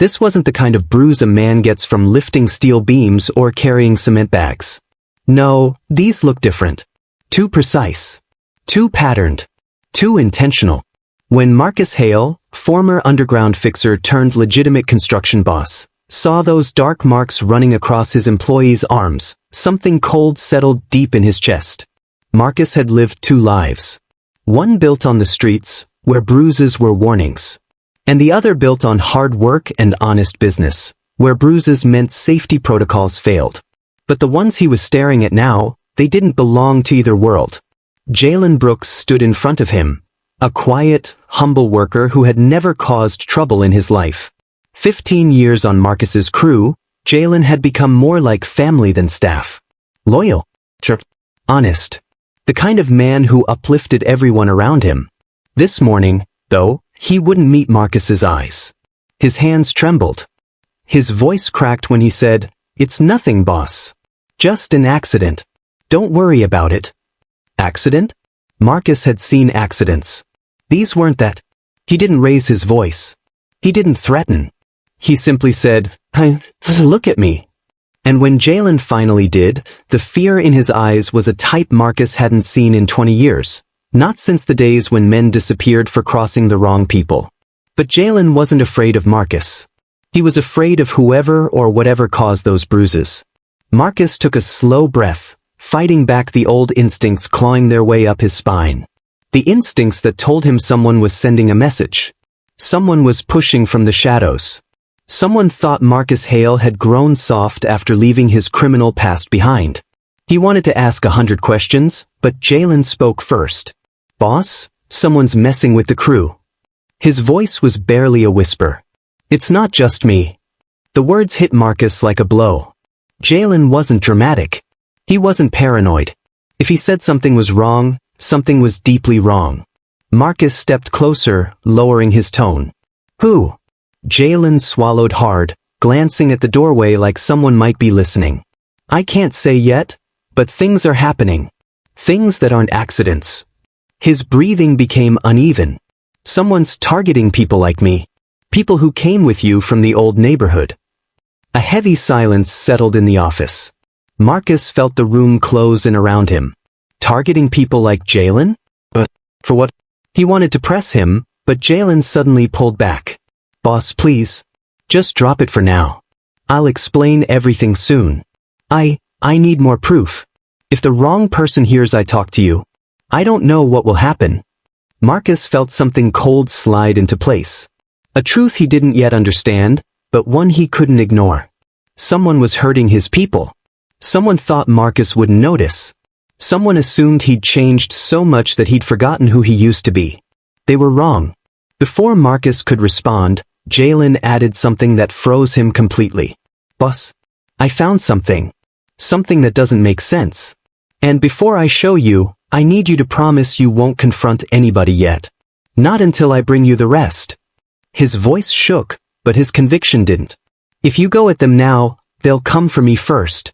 This wasn't the kind of bruise a man gets from lifting steel beams or carrying cement bags. No, these look different. Too precise. Too patterned. Too intentional. When Marcus Hale, former underground fixer turned legitimate construction boss, saw those dark marks running across his employees' arms, something cold settled deep in his chest. Marcus had lived two lives. One built on the streets, where bruises were warnings. And the other built on hard work and honest business, where bruises meant safety protocols failed. But the ones he was staring at now, they didn't belong to either world. Jalen Brooks stood in front of him, a quiet, humble worker who had never caused trouble in his life. 15 years on Marcus's crew, Jalen had become more like family than staff. Loyal. Honest. The kind of man who uplifted everyone around him. This morning, though, he wouldn't meet Marcus's eyes. His hands trembled. His voice cracked when he said, "It's nothing, boss. Just an accident. Don't worry about it." Accident? Marcus had seen accidents. These weren't that. He didn't raise his voice. He didn't threaten. He simply said, "Look at me." And when Jalen finally did, the fear in his eyes was a type Marcus hadn't seen in 20 years. Not since the days when men disappeared for crossing the wrong people. But Jalen wasn't afraid of Marcus. He was afraid of whoever or whatever caused those bruises. Marcus took a slow breath, fighting back the old instincts clawing their way up his spine. The instincts that told him someone was sending a message. Someone was pushing from the shadows. Someone thought Marcus Hale had grown soft after leaving his criminal past behind. He wanted to ask 100 questions, but Jalen spoke first. "Boss, someone's messing with the crew." His voice was barely a whisper. "It's not just me." The words hit Marcus like a blow. Jalen wasn't dramatic. He wasn't paranoid. If he said something was wrong, something was deeply wrong. Marcus stepped closer, lowering his tone. "Who?" Jalen swallowed hard, glancing at the doorway like someone might be listening. "I can't say yet, but things are happening. Things that aren't accidents." His breathing became uneven. "Someone's targeting people like me. People who came with you from the old neighborhood." A heavy silence settled in the office. Marcus felt the room close in around him. Targeting people like Jalen? But for what? He wanted to press him, but Jalen suddenly pulled back. "Boss, please. Just drop it for now. I'll explain everything soon. I need more proof. If the wrong person hears I talk to you, I don't know what will happen." Marcus felt something cold slide into place. A truth he didn't yet understand, but one he couldn't ignore. Someone was hurting his people. Someone thought Marcus wouldn't notice. Someone assumed he'd changed so much that he'd forgotten who he used to be. They were wrong. Before Marcus could respond, Jalen added something that froze him completely. "Boss, I found something. Something that doesn't make sense. And before I show you, I need you to promise you won't confront anybody yet. Not until I bring you the rest." His voice shook, but his conviction didn't. "If you go at them now, they'll come for me first."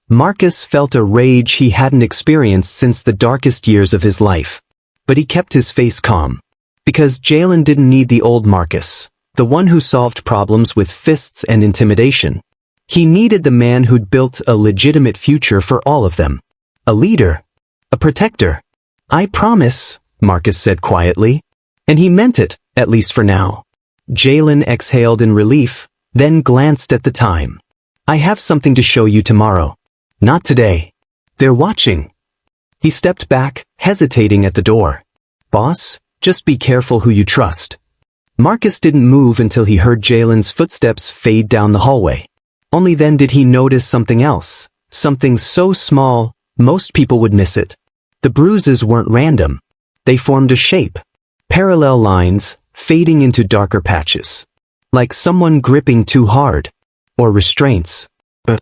Marcus felt a rage he hadn't experienced since the darkest years of his life. But he kept his face calm. Because Jalen didn't need the old Marcus, the one who solved problems with fists and intimidation. He needed the man who'd built a legitimate future for all of them. A leader. A protector. "I promise," Marcus said quietly. And he meant it, at least for now. Jalen exhaled in relief, then glanced at the time. "I have something to show you tomorrow. Not today. They're watching." He stepped back, hesitating at the door. "Boss, just be careful who you trust." Marcus didn't move until he heard Jalen's footsteps fade down the hallway. Only then did he notice something else, something so small, most people would miss it. The bruises weren't random. They formed a shape. Parallel lines, fading into darker patches. Like someone gripping too hard. Or restraints. But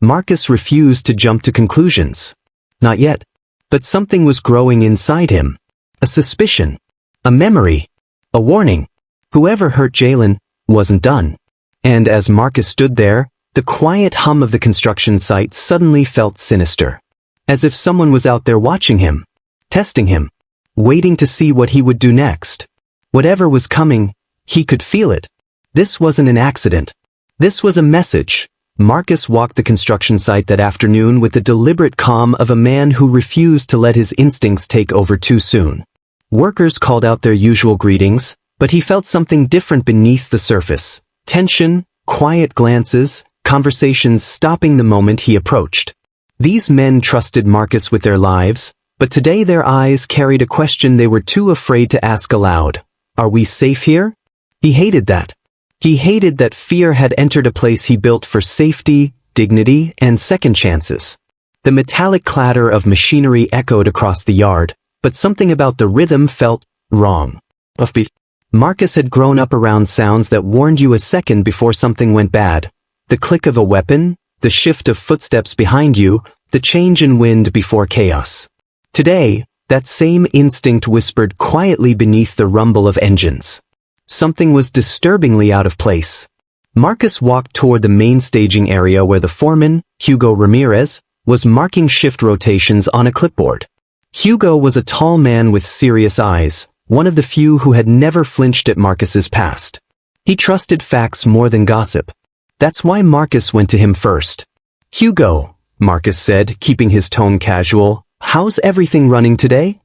Marcus refused to jump to conclusions. Not yet. But something was growing inside him. A suspicion. A memory. A warning. Whoever hurt Jalen wasn't done. And as Marcus stood there, the quiet hum of the construction site suddenly felt sinister. As if someone was out there watching him. Testing him. Waiting to see what he would do next. Whatever was coming, he could feel it. This wasn't an accident. This was a message. Marcus walked the construction site that afternoon with the deliberate calm of a man who refused to let his instincts take over too soon. Workers called out their usual greetings, but he felt something different beneath the surface. Tension, quiet glances, conversations stopping the moment he approached. These men trusted Marcus with their lives, but today their eyes carried a question they were too afraid to ask aloud. Are we safe here? He hated that. He hated that fear had entered a place he built for safety, dignity, and second chances. The metallic clatter of machinery echoed across the yard, but something about the rhythm felt wrong. Offbeat. Marcus had grown up around sounds that warned you a second before something went bad. The click of a weapon, the shift of footsteps behind you, the change in wind before chaos. Today, that same instinct whispered quietly beneath the rumble of engines. Something was disturbingly out of place. Marcus walked toward the main staging area where the foreman, Hugo Ramirez, was marking shift rotations on a clipboard. Hugo was a tall man with serious eyes, one of the few who had never flinched at Marcus's past. He trusted facts more than gossip. That's why Marcus went to him first. "Hugo," Marcus said, keeping his tone casual, "how's everything running today?"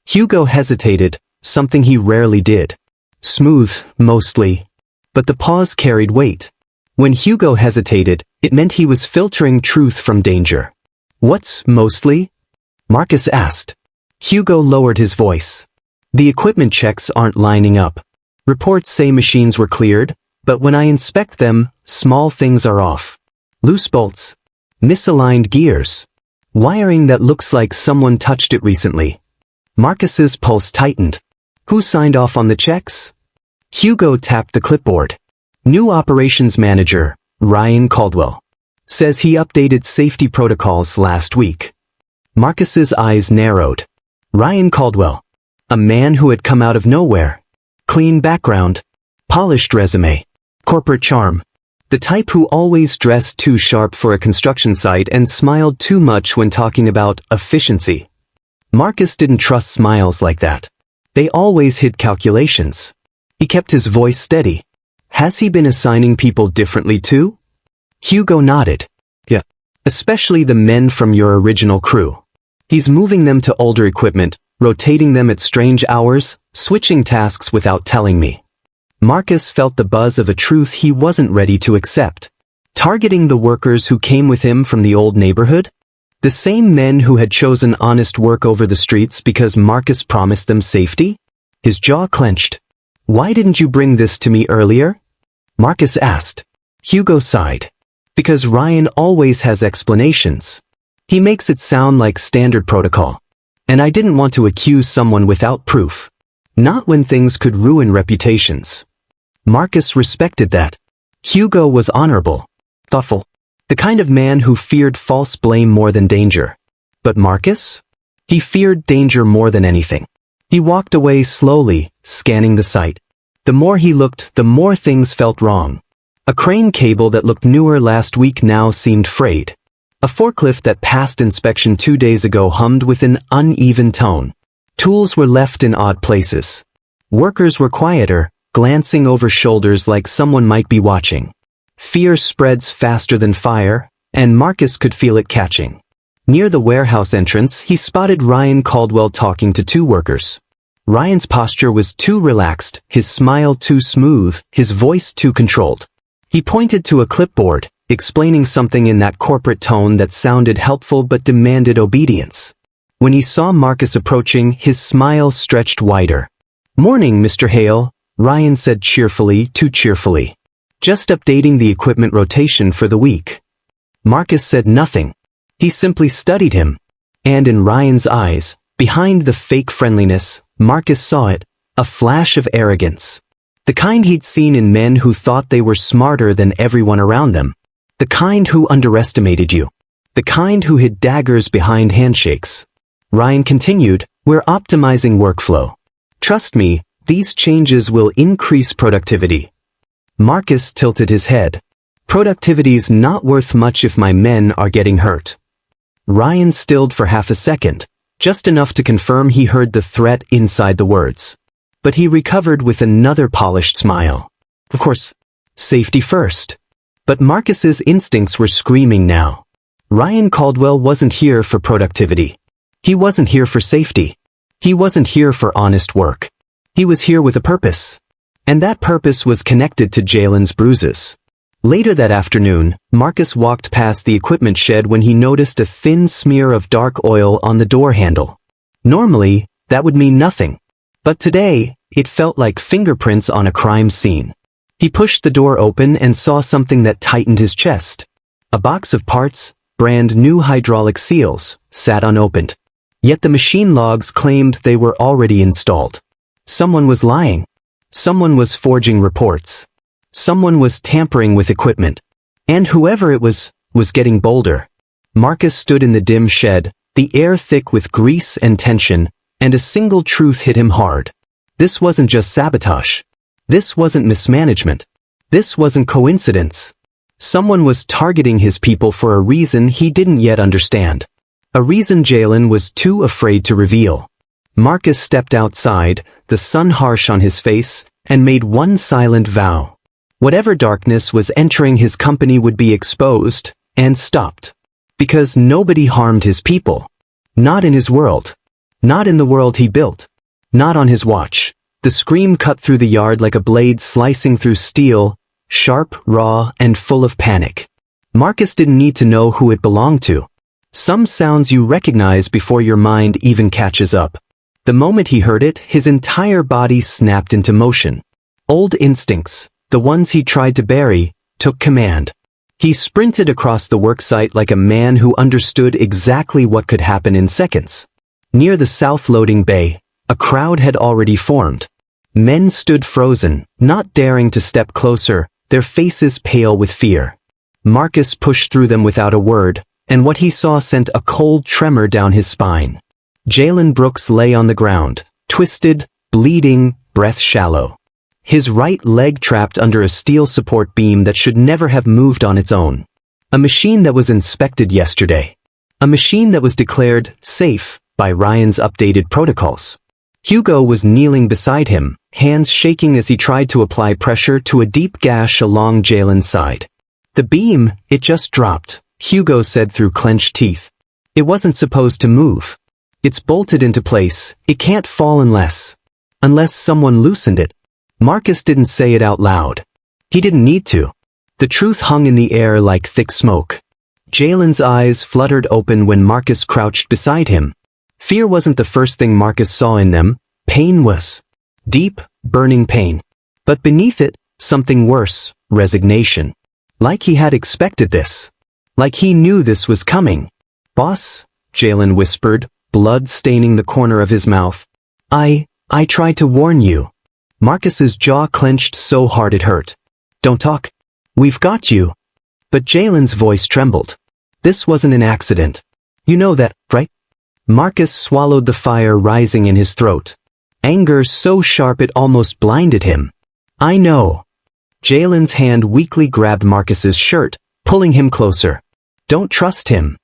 Hugo hesitated, something he rarely did. "Smooth, mostly." But the pause carried weight. When Hugo hesitated, it meant he was filtering truth from danger. "What's mostly?" Marcus asked. Hugo lowered his voice. "The equipment checks aren't lining up. Reports say machines were cleared, but when I inspect them, small things are off. Loose bolts. Misaligned gears. Wiring that looks like someone touched it recently." Marcus's pulse tightened. "Who signed off on the checks?" Hugo tapped the clipboard. "New operations manager, Ryan Caldwell. Says he updated safety protocols last week." Marcus's eyes narrowed. Ryan Caldwell. A man who had come out of nowhere. Clean background. Polished resume. Corporate charm. The type who always dressed too sharp for a construction site and smiled too much when talking about efficiency. Marcus didn't trust smiles like that. They always hid calculations. He kept his voice steady. "Has he been assigning people differently too?" Hugo nodded. "Yeah. Especially the men from your original crew. He's moving them to older equipment, rotating them at strange hours, switching tasks without telling me." Marcus felt the buzz of a truth he wasn't ready to accept. Targeting the workers who came with him from the old neighborhood? The same men who had chosen honest work over the streets because Marcus promised them safety? His jaw clenched. "Why didn't you bring this to me earlier?" Marcus asked. Hugo sighed. "Because Ryan always has explanations. He makes it sound like standard protocol. And I didn't want to accuse someone without proof. Not when things could ruin reputations." Marcus respected that. Hugo was honorable. Thoughtful. The kind of man who feared false blame more than danger. But Marcus? He feared danger more than anything. He walked away slowly, scanning the site. The more he looked, the more things felt wrong. A crane cable that looked newer last week now seemed frayed. A forklift that passed inspection 2 days ago hummed with an uneven tone. Tools were left in odd places. Workers were quieter, glancing over shoulders like someone might be watching. Fear spreads faster than fire, and Marcus could feel it catching. Near the warehouse entrance, he spotted Ryan Caldwell talking to 2 workers. Ryan's posture was too relaxed, his smile too smooth, his voice too controlled. He pointed to a clipboard, explaining something in that corporate tone that sounded helpful but demanded obedience. When he saw Marcus approaching, his smile stretched wider. "Morning, Mr. Hale," Ryan said cheerfully, too cheerfully. "Just updating the equipment rotation for the week." Marcus said nothing. He simply studied him. And in Ryan's eyes, behind the fake friendliness, Marcus saw it, a flash of arrogance. The kind he'd seen in men who thought they were smarter than everyone around them. The kind who underestimated you. The kind who hid daggers behind handshakes. Ryan continued, "We're optimizing workflow. Trust me, these changes will increase productivity." Marcus tilted his head. "Productivity's not worth much if my men are getting hurt." Ryan stilled for half a second, just enough to confirm he heard the threat inside the words. But he recovered with another polished smile. "Of course, Safety first. But Marcus's instincts were screaming now. Ryan Caldwell wasn't here for productivity. He wasn't here for safety. He wasn't here for honest work. He was here with a purpose. And that purpose was connected to Jalen's bruises. Later that afternoon, Marcus walked past the equipment shed when he noticed a thin smear of dark oil on the door handle. Normally, that would mean nothing. But today, it felt like fingerprints on a crime scene. He pushed the door open and saw something that tightened his chest. A box of parts, brand new hydraulic seals, sat unopened. Yet the machine logs claimed they were already installed. Someone was lying. Someone was forging reports. Someone was tampering with equipment. And whoever it was getting bolder. Marcus stood in the dim shed, the air thick with grease and tension, and a single truth hit him hard. This wasn't just sabotage. This wasn't mismanagement. This wasn't coincidence. Someone was targeting his people for a reason he didn't yet understand. A reason Jalen was too afraid to reveal. Marcus stepped outside, the sun harsh on his face, and made one silent vow. Whatever darkness was entering his company would be exposed, and stopped. Because nobody harmed his people. Not in his world. Not in the world he built. Not on his watch. The scream cut through the yard like a blade slicing through steel, sharp, raw, and full of panic. Marcus didn't need to know who it belonged to. Some sounds you recognize before your mind even catches up. The moment he heard it, his entire body snapped into motion. Old instincts, the ones he tried to bury, took command. He sprinted across the worksite like a man who understood exactly what could happen in seconds. Near the south loading bay, a crowd had already formed. Men stood frozen, not daring to step closer, their faces pale with fear. Marcus pushed through them without a word, and what he saw sent a cold tremor down his spine. Jalen Brooks lay on the ground, twisted, bleeding, breath shallow. His right leg trapped under a steel support beam that should never have moved on its own. A machine that was inspected yesterday. A machine that was declared safe by Ryan's updated protocols. Hugo was kneeling beside him, hands shaking as he tried to apply pressure to a deep gash along Jalen's side. The beam, it just dropped, Hugo said through clenched teeth. It wasn't supposed to move. It's bolted into place, it can't fall unless someone loosened it. Marcus didn't say it out loud. He didn't need to. The truth hung in the air like thick smoke. Jalen's eyes fluttered open when Marcus crouched beside him. Fear wasn't the first thing Marcus saw in them, pain was. Deep, burning pain. But beneath it, something worse, resignation. Like he had expected this. Like he knew this was coming. "Boss," Jalen whispered, blood staining the corner of his mouth. I tried to warn you." Marcus's jaw clenched so hard it hurt. "Don't talk. We've got you." But Jalen's voice trembled. "This wasn't an accident. You know that, right?" Marcus swallowed the fire rising in his throat. Anger so sharp it almost blinded him. "I know." Jalen's hand weakly grabbed Marcus's shirt, pulling him closer. "Don't trust him.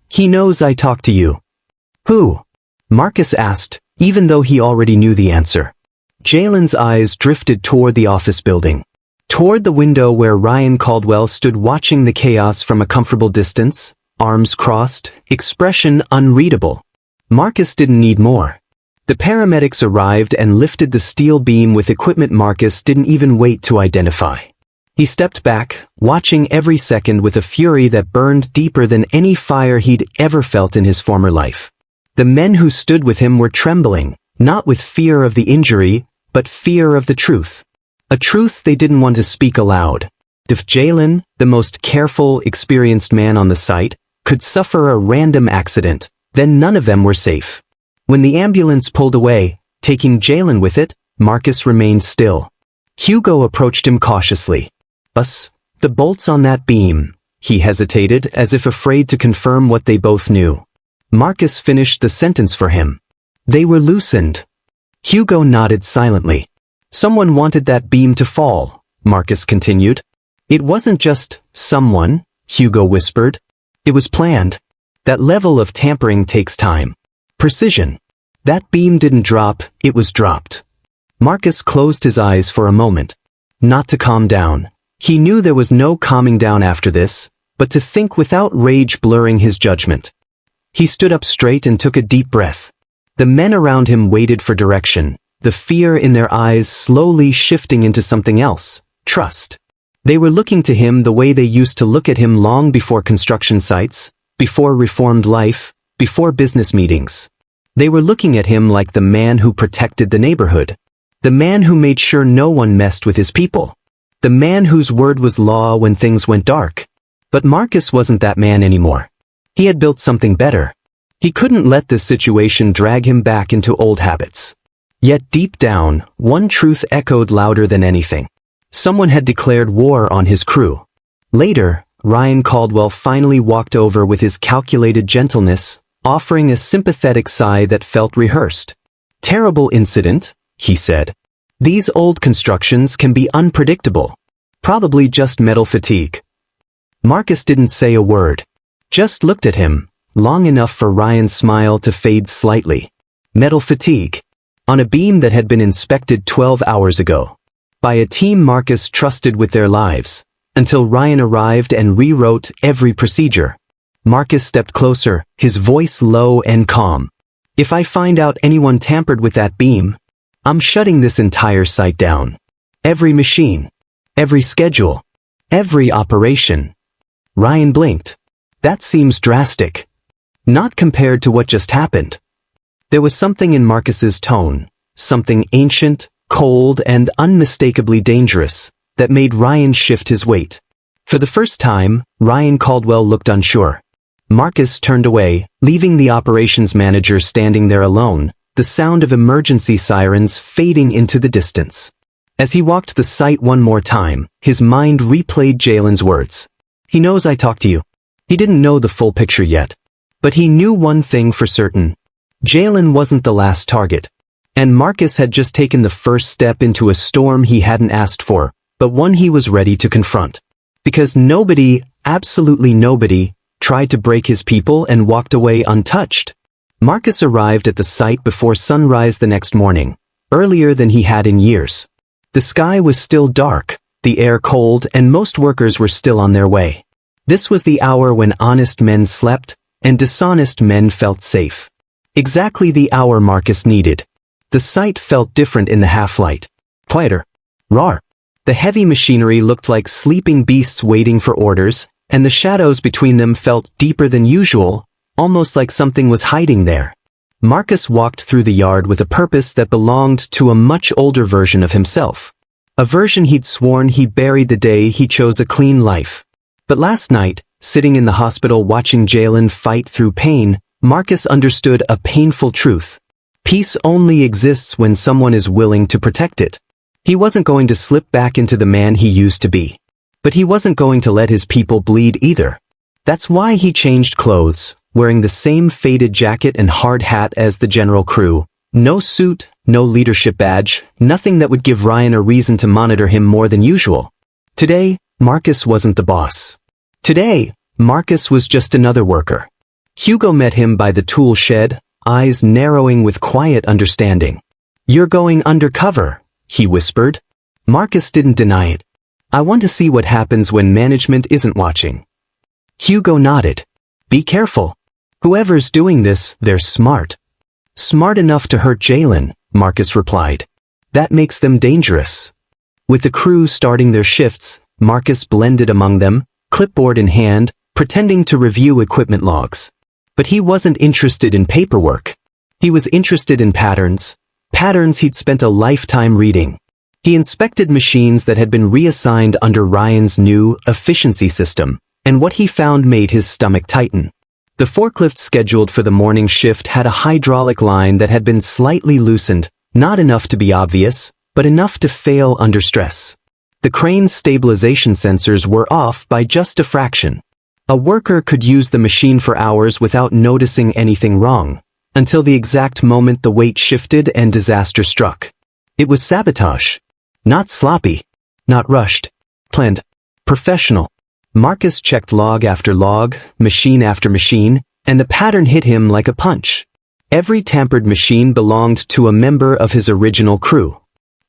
He knows I talked to you." "Who?" Marcus asked, even though he already knew the answer. Jalen's eyes drifted toward the office building. Toward the window where Ryan Caldwell stood watching the chaos from a comfortable distance, arms crossed, expression unreadable. Marcus didn't need more. The paramedics arrived and lifted the steel beam with equipment Marcus didn't even wait to identify. He stepped back, watching every second with a fury that burned deeper than any fire he'd ever felt in his former life. The men who stood with him were trembling, not with fear of the injury, but fear of the truth. A truth they didn't want to speak aloud. If Jalen, the most careful, experienced man on the site, could suffer a random accident, then none of them were safe. When the ambulance pulled away, taking Jalen with it, Marcus remained still. Hugo approached him cautiously. The bolts on that beam," he hesitated as if afraid to confirm what they both knew. Marcus finished the sentence for him. "They were loosened." Hugo nodded silently. "Someone wanted that beam to fall," Marcus continued. "It wasn't just someone," Hugo whispered. "It was planned. That level of tampering takes time. Precision. That beam didn't drop, it was dropped." Marcus closed his eyes for a moment. Not to calm down. He knew there was no calming down after this, but to think without rage blurring his judgment. He stood up straight and took a deep breath. The men around him waited for direction, the fear in their eyes slowly shifting into something else, trust. They were looking to him the way they used to look at him long before construction sites, before reformed life, before business meetings. They were looking at him like the man who protected the neighborhood. The man who made sure no one messed with his people. The man whose word was law when things went dark. But Marcus wasn't that man anymore. He had built something better. He couldn't let this situation drag him back into old habits. Yet deep down, one truth echoed louder than anything. Someone had declared war on his crew. Later, Ryan Caldwell finally walked over with his calculated gentleness, offering a sympathetic sigh that felt rehearsed. "Terrible incident," he said. "These old constructions can be unpredictable. Probably just metal fatigue." Marcus didn't say a word. Just looked at him, long enough for Ryan's smile to fade slightly. Metal fatigue. On a beam that had been inspected 12 hours ago. By a team Marcus trusted with their lives, until Ryan arrived and rewrote every procedure. Marcus stepped closer, his voice low and calm. "If I find out anyone tampered with that beam, I'm shutting this entire site down. Every machine. Every schedule. Every operation." Ryan blinked. "That seems drastic." "Not compared to what just happened." There was something in Marcus's tone, something ancient, cold, and unmistakably dangerous, that made Ryan shift his weight. For the first time, Ryan Caldwell looked unsure. Marcus turned away, leaving the operations manager standing there alone, the sound of emergency sirens fading into the distance. As he walked the site one more time, his mind replayed Jalen's words. "He knows I talked to you." He didn't know the full picture yet. But he knew one thing for certain. Jalen wasn't the last target. And Marcus had just taken the first step into a storm he hadn't asked for, but one he was ready to confront. Because nobody, absolutely nobody, tried to break his people and walked away untouched. Marcus arrived at the site before sunrise the next morning, earlier than he had in years. The sky was still dark, the air cold, and most workers were still on their way. This was the hour when honest men slept, and dishonest men felt safe. Exactly the hour Marcus needed. The site felt different in the half-light. Quieter. Raw. The heavy machinery looked like sleeping beasts waiting for orders, and the shadows between them felt deeper than usual, almost like something was hiding there. Marcus walked through the yard with a purpose that belonged to a much older version of himself. A version he'd sworn he buried the day he chose a clean life. But last night, sitting in the hospital watching Jalen fight through pain, Marcus understood a painful truth. Peace only exists when someone is willing to protect it. He wasn't going to slip back into the man he used to be. But he wasn't going to let his people bleed either. That's why he changed clothes, wearing the same faded jacket and hard hat as the general crew. No suit, no leadership badge, nothing that would give Ryan a reason to monitor him more than usual. Today, Marcus wasn't the boss. Today, Marcus was just another worker. Hugo met him by the tool shed, eyes narrowing with quiet understanding. "You're going undercover," he whispered. Marcus didn't deny it. "I want to see what happens when management isn't watching." Hugo nodded. "Be careful. Whoever's doing this, they're smart." "Smart enough to hurt Jalen," Marcus replied. "That makes them dangerous." With the crew starting their shifts, Marcus blended among them, clipboard in hand, pretending to review equipment logs. But he wasn't interested in paperwork. He was interested in patterns. Patterns he'd spent a lifetime reading. He inspected machines that had been reassigned under Ryan's new efficiency system, and what he found made his stomach tighten. The forklift scheduled for the morning shift had a hydraulic line that had been slightly loosened, not enough to be obvious, but enough to fail under stress. The crane's stabilization sensors were off by just a fraction. A worker could use the machine for hours without noticing anything wrong, until the exact moment the weight shifted and disaster struck. It was sabotage. Not sloppy. Not rushed. Planned. Professional. Marcus checked log after log, machine after machine, and the pattern hit him like a punch. Every tampered machine belonged to a member of his original crew.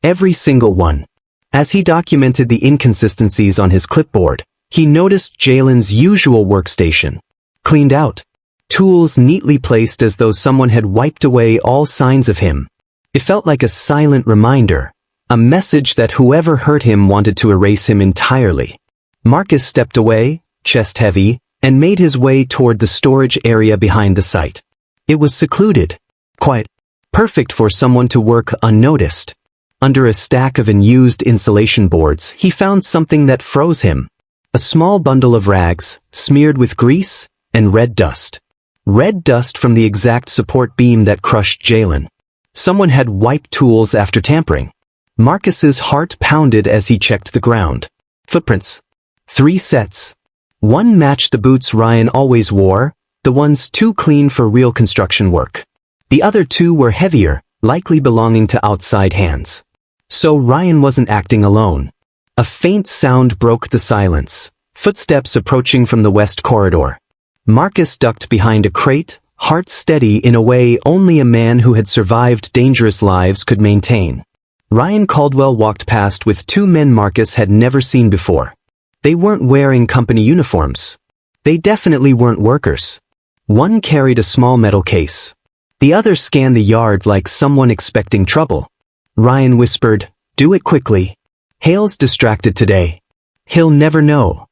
Every single one. As he documented the inconsistencies on his clipboard, he noticed Jalen's usual workstation. Cleaned out. Tools neatly placed as though someone had wiped away all signs of him. It felt like a silent reminder, a message that whoever hurt him wanted to erase him entirely. Marcus stepped away, chest heavy, and made his way toward the storage area behind the site. It was secluded, quiet, perfect for someone to work unnoticed. Under a stack of unused insulation boards, he found something that froze him. A small bundle of rags, smeared with grease and red dust. Red dust from the exact support beam that crushed Jalen. Someone had wiped tools after tampering. Marcus's heart pounded as he checked the ground. Footprints. 3 sets. One matched the boots Ryan always wore, the ones too clean for real construction work. The other 2 were heavier, likely belonging to outside hands. So Ryan wasn't acting alone. A faint sound broke the silence. Footsteps approaching from the west corridor. Marcus ducked behind a crate, heart steady in a way only a man who had survived dangerous lives could maintain. Ryan Caldwell walked past with 2 men Marcus had never seen before. They weren't wearing company uniforms. They definitely weren't workers. One carried a small metal case. The other scanned the yard like someone expecting trouble. Ryan whispered, "Do it quickly. Hale's distracted today. He'll never know."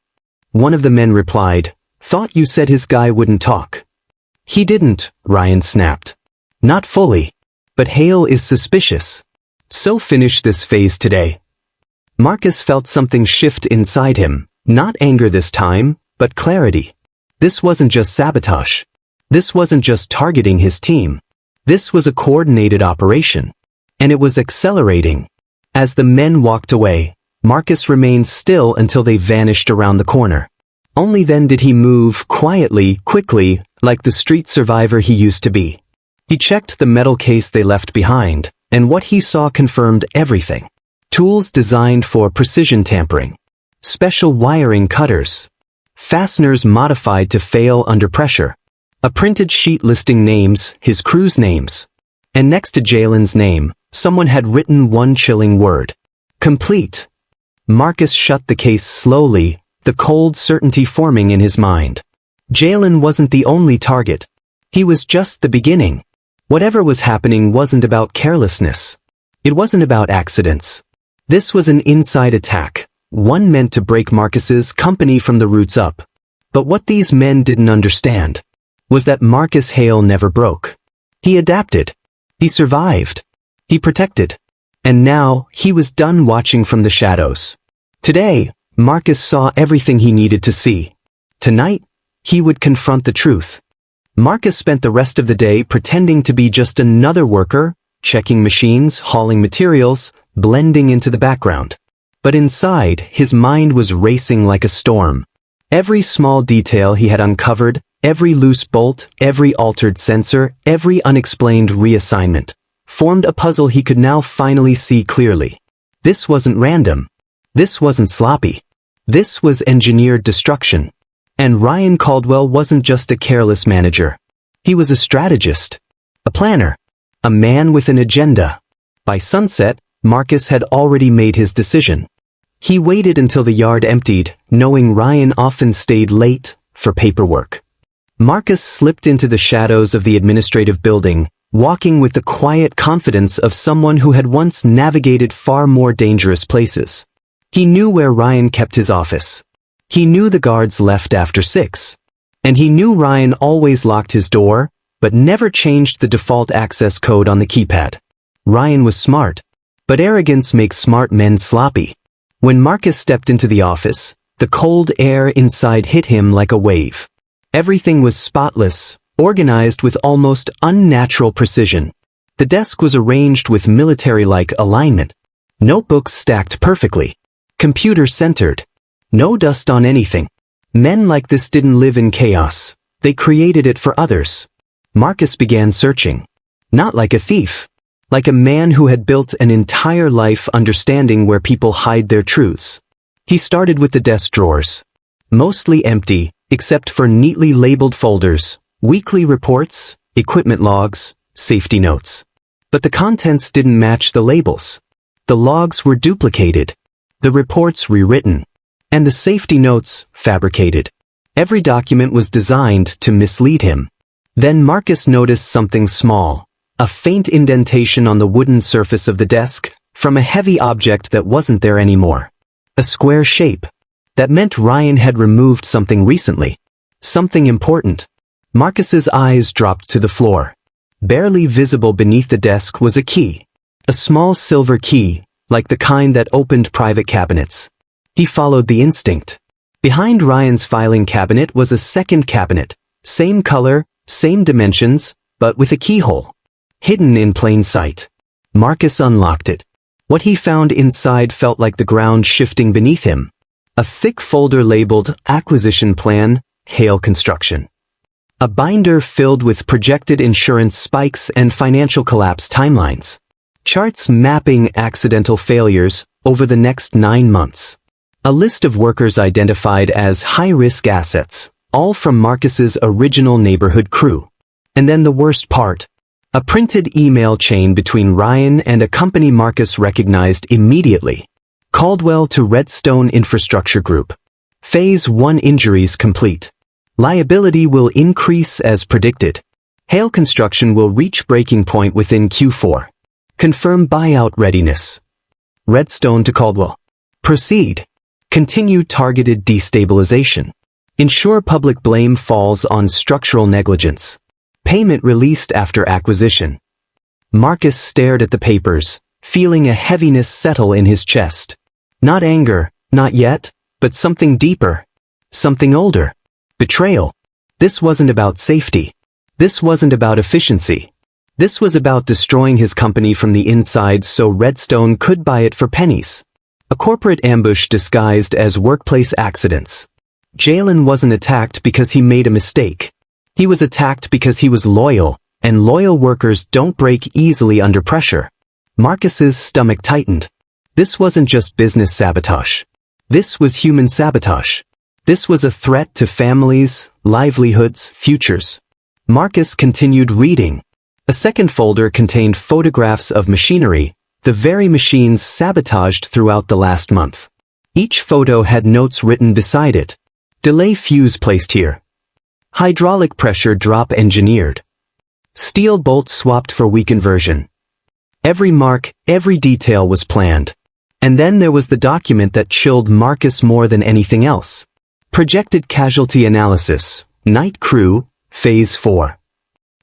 One of the men replied, "Thought you said his guy wouldn't talk." "He didn't," Ryan snapped. "Not fully. But Hale is suspicious. So finish this phase today." Marcus felt something shift inside him, not anger this time, but clarity. This wasn't just sabotage. This wasn't just targeting his team. This was a coordinated operation. And it was accelerating. As the men walked away, Marcus remained still until they vanished around the corner. Only then did he move quietly, quickly, like the street survivor he used to be. He checked the metal case they left behind, and what he saw confirmed everything. Tools designed for precision tampering. Special wiring cutters. Fasteners modified to fail under pressure. A printed sheet listing names, his crew's names. And next to Jalen's name, someone had written one chilling word. Complete. Marcus shut the case slowly, the cold certainty forming in his mind. Jalen wasn't the only target. He was just the beginning. Whatever was happening wasn't about carelessness. It wasn't about accidents. This was an inside attack, one meant to break Marcus's company from the roots up. But what these men didn't understand was that Marcus Hale never broke. He adapted. He survived. He protected. And now, he was done watching from the shadows. Today, Marcus saw everything he needed to see. Tonight, he would confront the truth. Marcus spent the rest of the day pretending to be just another worker, checking machines, hauling materials, blending into the background. But inside, his mind was racing like a storm. Every small detail he had uncovered, every loose bolt, every altered sensor, every unexplained reassignment, formed a puzzle he could now finally see clearly. This wasn't random. This wasn't sloppy. This was engineered destruction. And Ryan Caldwell wasn't just a careless manager. He was a strategist. A planner. A man with an agenda. By sunset, Marcus had already made his decision. He waited until the yard emptied, knowing Ryan often stayed late for paperwork. Marcus slipped into the shadows of the administrative building, walking with the quiet confidence of someone who had once navigated far more dangerous places. He knew where Ryan kept his office. He knew the guards left after 6. And he knew Ryan always locked his door, but never changed the default access code on the keypad. Ryan was smart, but arrogance makes smart men sloppy. When Marcus stepped into the office, the cold air inside hit him like a wave. Everything was spotless, organized with almost unnatural precision. The desk was arranged with military-like alignment. Notebooks stacked perfectly. Computer centered. No dust on anything. Men like this didn't live in chaos. They created it for others. Marcus began searching. Not like a thief. Like a man who had built an entire life understanding where people hide their truths. He started with the desk drawers. Mostly empty, except for neatly labeled folders, weekly reports, equipment logs, safety notes. But the contents didn't match the labels. The logs were duplicated. the reports rewritten, and the safety notes fabricated. Every document was designed to mislead him. Then Marcus noticed something small, a faint indentation on the wooden surface of the desk, from a heavy object that wasn't there anymore. A square shape. That meant Ryan had removed something recently. Something important. Marcus's eyes dropped to the floor. Barely visible beneath the desk was a key. A small silver key, like the kind that opened private cabinets. He followed the instinct. Behind Ryan's filing cabinet was a second cabinet. Same color, same dimensions, but with a keyhole. Hidden in plain sight. Marcus unlocked it. What he found inside felt like the ground shifting beneath him. A thick folder labeled Acquisition Plan, Hale Construction. A binder filled with projected insurance spikes and financial collapse timelines. Charts mapping accidental failures over the next 9 months. A list of workers identified as high-risk assets, all from Marcus's original neighborhood crew. And then the worst part. A printed email chain between Ryan and a company Marcus recognized immediately. Caldwell to Redstone Infrastructure Group. Phase 1 injuries complete. Liability will increase as predicted. Hale Construction will reach breaking point within Q4. Confirm buyout readiness. Redstone to Caldwell. Proceed. Continue targeted destabilization. Ensure public blame falls on structural negligence. Payment released after acquisition. Marcus stared at the papers, feeling a heaviness settle in his chest. Not anger, not yet, but something deeper. Something older. Betrayal. This wasn't about safety. This wasn't about efficiency. This was about destroying his company from the inside so Redstone could buy it for pennies. A corporate ambush disguised as workplace accidents. Jalen wasn't attacked because he made a mistake. He was attacked because he was loyal, and loyal workers don't break easily under pressure. Marcus's stomach tightened. This wasn't just business sabotage. This was human sabotage. This was a threat to families, livelihoods, futures. Marcus continued reading. A second folder contained photographs of machinery, the very machines sabotaged throughout the last month. Each photo had notes written beside it. Delay fuse placed here. Hydraulic pressure drop engineered. Steel bolt swapped for weakened version. Every mark, every detail was planned. And then there was the document that chilled Marcus more than anything else. Projected casualty analysis, night crew, phase 4.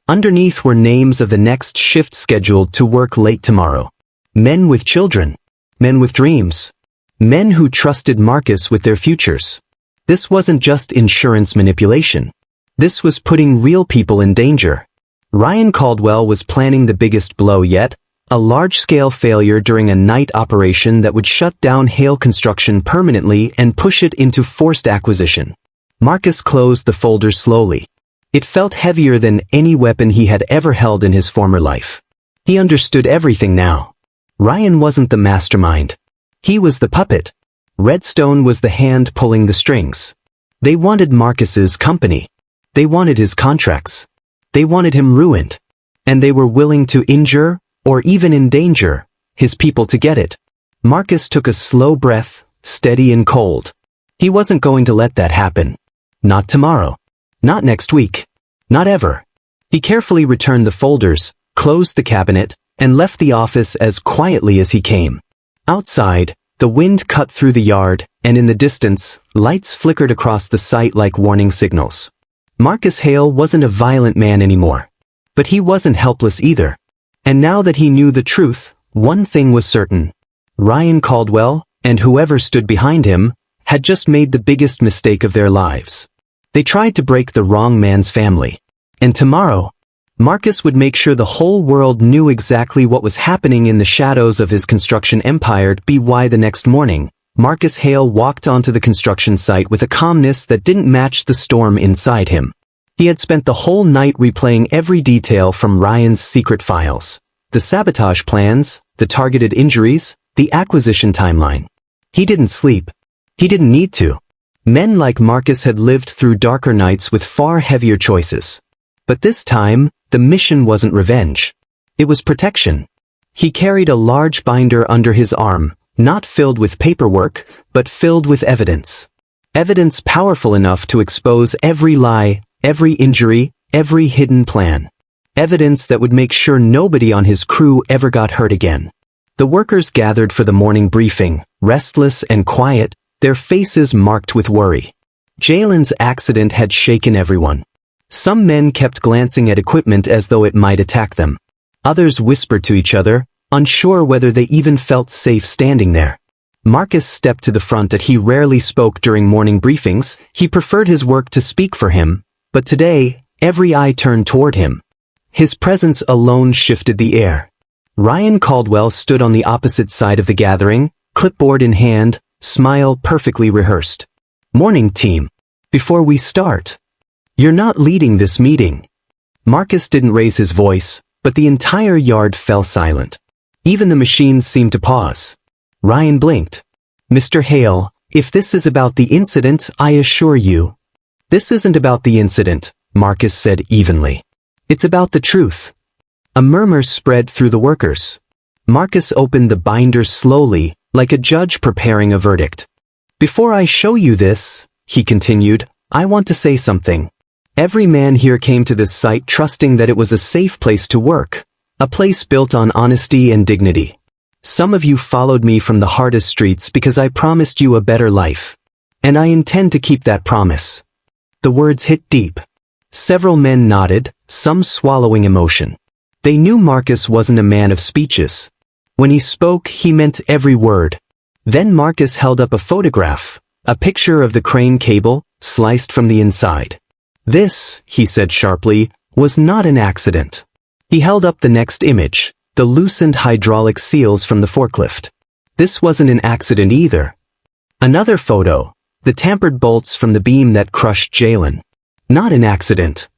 Underneath were names of the next shift scheduled to work late tomorrow. Men with children. Men with dreams. Men who trusted Marcus with their futures. This wasn't just insurance manipulation. This was putting real people in danger. Ryan Caldwell was planning the biggest blow yet, a large-scale failure during a night operation that would shut down Hale Construction permanently and push it into forced acquisition. Marcus closed the folder slowly. It felt heavier than any weapon he had ever held in his former life. He understood everything now. Ryan wasn't the mastermind. He was the puppet. Redstone was the hand pulling the strings. They wanted Marcus's company. They wanted his contracts. They wanted him ruined. And they were willing to injure, or even endanger, his people to get it. Marcus took a slow breath, steady and cold. He wasn't going to let that happen. Not tomorrow. Not next week. Not ever. He carefully returned the folders, closed the cabinet, and left the office as quietly as he came. Outside, the wind cut through the yard, and in the distance, lights flickered across the site like warning signals. Marcus Hale wasn't a violent man anymore. But he wasn't helpless either. And now that he knew the truth, one thing was certain. Ryan Caldwell, and whoever stood behind him, had just made the biggest mistake of their lives. They tried to break the wrong man's family. And tomorrow, Marcus would make sure the whole world knew exactly what was happening in the shadows of his construction empire. By the next morning, Marcus Hale walked onto the construction site with a calmness that didn't match the storm inside him. He had spent the whole night replaying every detail from Ryan's secret files. The sabotage plans, the targeted injuries, the acquisition timeline. He didn't sleep. He didn't need to. Men like Marcus had lived through darker nights with far heavier choices. But this time, the mission wasn't revenge. It was protection. He carried a large binder under his arm, Not filled with paperwork, but filled with evidence. Evidence powerful enough to expose every lie, every injury, every hidden plan. Evidence that would make sure nobody on his crew ever got hurt again. The workers gathered for the morning briefing, restless and quiet, their faces marked with worry. Jalen's accident had shaken everyone. Some men kept glancing at equipment as though it might attack them. Others whispered to each other, unsure whether they even felt safe standing there. Marcus stepped to the front. That he rarely spoke during morning briefings. He preferred his work to speak for him, but today, every eye turned toward him. His presence alone shifted the air. Ryan Caldwell stood on the opposite side of the gathering, clipboard in hand, smile perfectly rehearsed. "Morning, team. Before we start, you're not leading this meeting." Marcus didn't raise his voice, but the entire yard fell silent. Even the machines seemed to pause. Ryan blinked. "Mr. Hale, if this is about the incident, I assure you." "This isn't about the incident," Marcus said evenly. "It's about the truth." A murmur spread through the workers. Marcus opened the binder slowly, like a judge preparing a verdict. "Before I show you this," he continued, "I want to say something. Every man here came to this site trusting that it was a safe place to work, a place built on honesty and dignity. Some of you followed me from the hardest streets because I promised you a better life. And I intend to keep that promise." The words hit deep. Several men nodded, some swallowing emotion. They knew Marcus wasn't a man of speeches. When he spoke, he meant every word. Then Marcus held up a photograph, a picture of the crane cable, sliced from the inside. "This," he said sharply, "was not an accident." He held up the next image, the loosened hydraulic seals from the forklift. "This wasn't an accident either." Another photo, the tampered bolts from the beam that crushed Jalen. "Not an accident."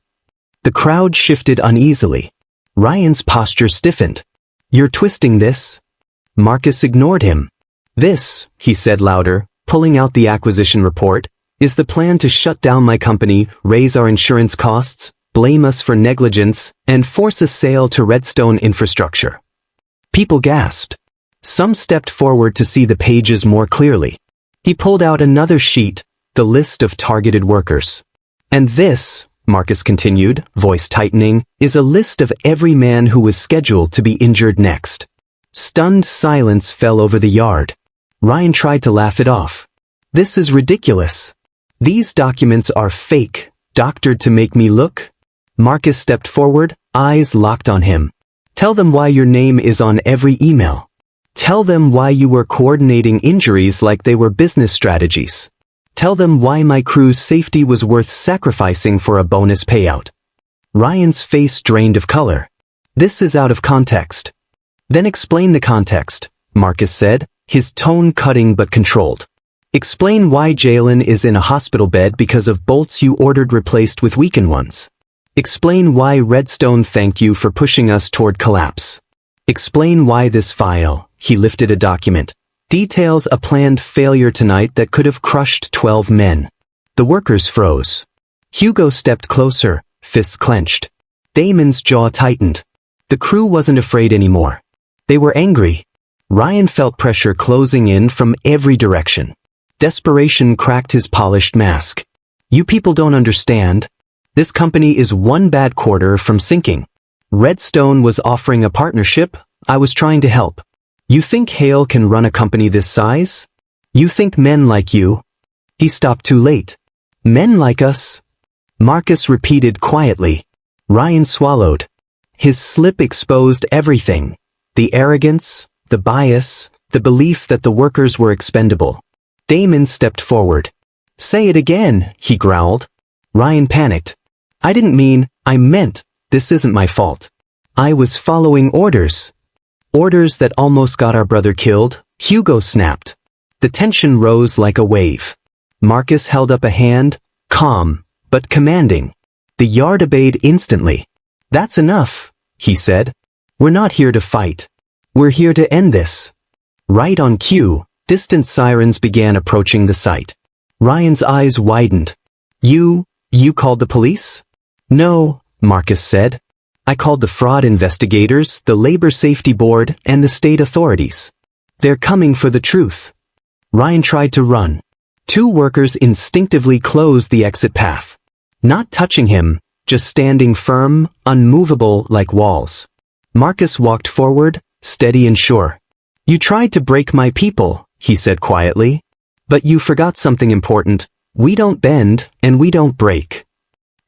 The crowd shifted uneasily. Ryan's posture stiffened. "You're twisting this?" Marcus ignored him. "This," he said louder, pulling out the acquisition report, "is the plan to shut down my company, raise our insurance costs, blame us for negligence, and force a sale to Redstone Infrastructure." People gasped. Some stepped forward to see the pages more clearly. He pulled out another sheet, the list of targeted workers. "And this," Marcus continued, voice tightening, "is a list of every man who was scheduled to be injured next." Stunned silence fell over the yard. Ryan tried to laugh it off. "This is ridiculous. These documents are fake, doctored to make me look." Marcus stepped forward, eyes locked on him. "Tell them why your name is on every email. Tell them why you were coordinating injuries like they were business strategies. Tell them why my crew's safety was worth sacrificing for a bonus payout." Ryan's face drained of color. "This is out of context." "Then explain the context," Marcus said, his tone cutting but controlled. "Explain why Jalen is in a hospital bed because of bolts you ordered replaced with weakened ones. Explain why Redstone thanked you for pushing us toward collapse. Explain why this file," he lifted a document, "details a planned failure tonight that could have crushed 12 men." The workers froze. Hugo stepped closer, fists clenched. Damon's jaw tightened. The crew wasn't afraid anymore. They were angry. Ryan felt pressure closing in from every direction. Desperation cracked his polished mask. "You people don't understand. This company is one bad quarter from sinking. Redstone was offering a partnership. I was trying to help. You think Hale can run a company this size? You think men like you?" He stopped too late. "Men like us?" Marcus repeated quietly. Ryan swallowed. His slip exposed everything. The arrogance, the bias, the belief that the workers were expendable. Damon stepped forward. "Say it again," he growled. Ryan panicked. I meant, this isn't my fault. I was following orders." "Orders that almost got our brother killed," Hugo snapped. The tension rose like a wave. Marcus held up a hand, calm, but commanding. The yard obeyed instantly. "That's enough," he said. "We're not here to fight. We're here to end this." Right on cue, distant sirens began approaching the site. Ryan's eyes widened. You called the police?" "No," Marcus said. "I called the fraud investigators, the Labor Safety Board, and the state authorities. They're coming for the truth. Ryan tried to run. Two workers instinctively closed the exit path. Not touching him, just standing firm, unmovable like walls. Marcus walked forward, steady and sure. You tried to break my people, he said quietly. But you forgot something important. We don't bend, and we don't break.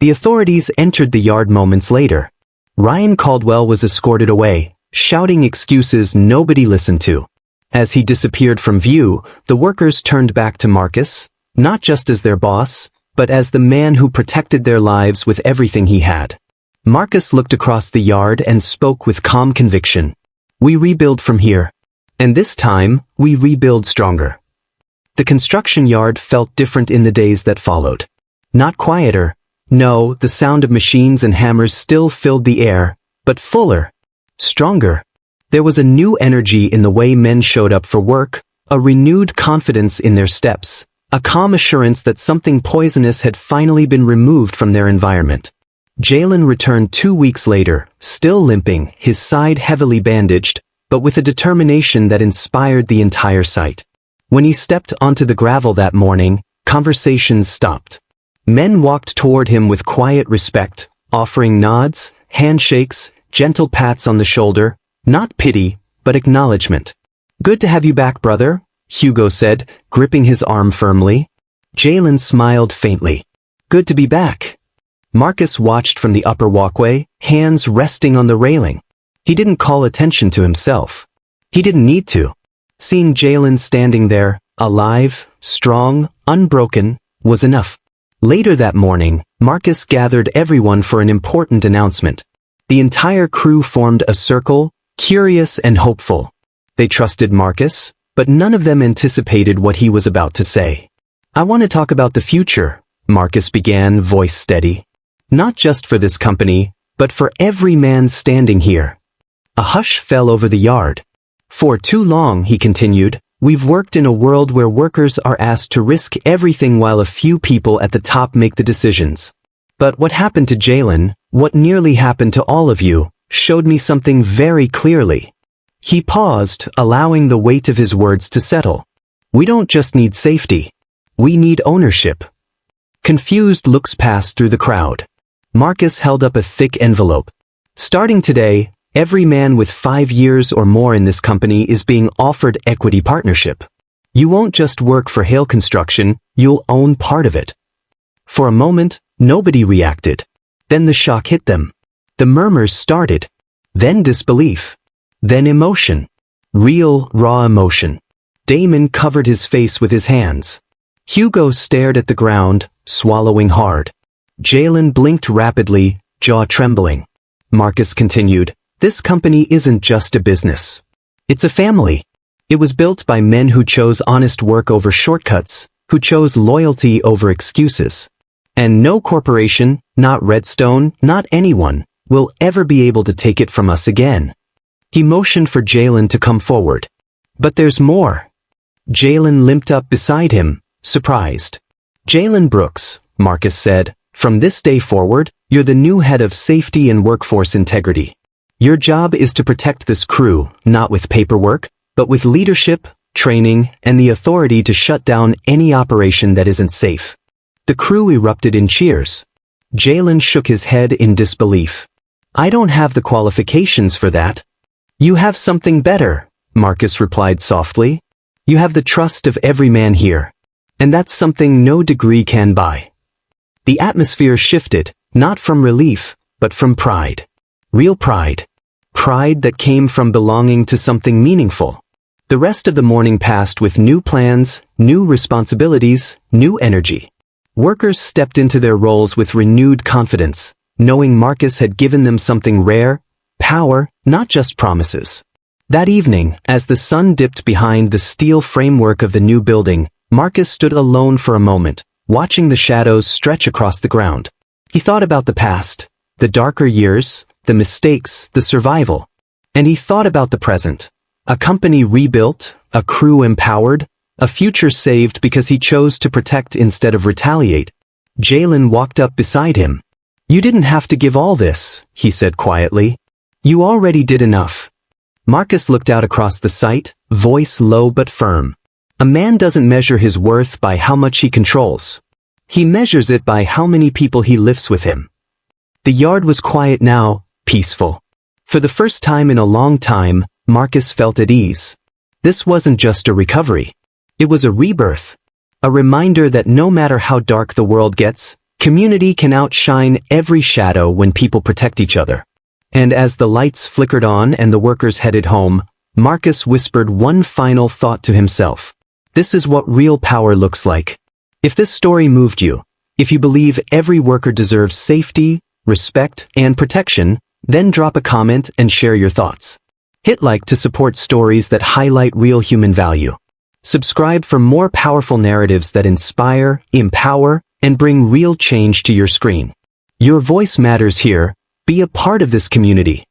The authorities entered the yard moments later. Ryan Caldwell was escorted away, shouting excuses nobody listened to. As he disappeared from view, the workers turned back to Marcus, not just as their boss, but as the man who protected their lives with everything he had. Marcus looked across the yard and spoke with calm conviction. We rebuild from here. And this time, we rebuild stronger. The construction yard felt different in the days that followed. Not quieter. No, the sound of machines and hammers still filled the air, but fuller. Stronger. There was a new energy in the way men showed up for work, a renewed confidence in their steps, a calm assurance that something poisonous had finally been removed from their environment. Jalen returned 2 weeks later, still limping, his side heavily bandaged, but with a determination that inspired the entire site. When he stepped onto the gravel that morning, conversations stopped. Men walked toward him with quiet respect, offering nods, handshakes, gentle pats on the shoulder, not pity, but acknowledgement. Good to have you back, brother, Hugo said, gripping his arm firmly. Jalen smiled faintly. Good to be back. Marcus watched from the upper walkway, hands resting on the railing. He didn't call attention to himself. He didn't need to. Seeing Jalen standing there, alive, strong, unbroken, was enough. Later that morning, Marcus gathered everyone for an important announcement. The entire crew formed a circle, curious and hopeful. They trusted Marcus, but none of them anticipated what he was about to say. I want to talk about the future, Marcus began, voice steady. Not just for this company, but for every man standing here. A hush fell over the yard. For too long, he continued, we've worked in a world where workers are asked to risk everything while a few people at the top make the decisions. But what happened to Jalen, what nearly happened to all of you, showed me something very clearly. He paused, allowing the weight of his words to settle. We don't just need safety. We need ownership. Confused looks passed through the crowd. Marcus held up a thick envelope. Starting today, every man with 5 years or more in this company is being offered equity partnership. You won't just work for Hale Construction, you'll own part of it. For a moment, nobody reacted. Then the shock hit them. The murmurs started. Then disbelief. Then emotion. Real, raw emotion. Damon covered his face with his hands. Hugo stared at the ground, swallowing hard. Jalen blinked rapidly, jaw trembling. Marcus continued, this company isn't just a business. It's a family. It was built by men who chose honest work over shortcuts, who chose loyalty over excuses. And no corporation, not Redstone, not anyone, will ever be able to take it from us again. He motioned for Jalen to come forward. But there's more. Jalen limped up beside him, surprised. Jalen Brooks, Marcus said, from this day forward, you're the new head of safety and workforce integrity. Your job is to protect this crew, not with paperwork, but with leadership, training, and the authority to shut down any operation that isn't safe. The crew erupted in cheers. Jalen shook his head in disbelief. I don't have the qualifications for that. You have something better, Marcus replied softly. You have the trust of every man here. And that's something no degree can buy. The atmosphere shifted, not from relief, but from pride. Real pride. Pride that came from belonging to something meaningful. The rest of the morning passed with new plans, new responsibilities, new energy. Workers stepped into their roles with renewed confidence, knowing Marcus had given them something rare, power, not just promises. That evening, as the sun dipped behind the steel framework of the new building, Marcus stood alone for a moment, watching the shadows stretch across the ground. He thought about the past, the darker years, the mistakes, the survival. And he thought about the present. A company rebuilt, a crew empowered, a future saved because he chose to protect instead of retaliate. Jalen walked up beside him. You didn't have to give all this, he said quietly. You already did enough. Marcus looked out across the site, voice low but firm. A man doesn't measure his worth by how much he controls. He measures it by how many people he lifts with him. The yard was quiet now, peaceful. For the first time in a long time, Marcus felt at ease. This wasn't just a recovery. It was a rebirth. A reminder that no matter how dark the world gets, community can outshine every shadow when people protect each other. And as the lights flickered on and the workers headed home, Marcus whispered one final thought to himself. This is what real power looks like. If this story moved you, if you believe every worker deserves safety, respect, and protection, then drop a comment and share your thoughts. Hit like to support stories that highlight real human value. Subscribe for more powerful narratives that inspire, empower, and bring real change to your screen. Your voice matters here. Be a part of this community.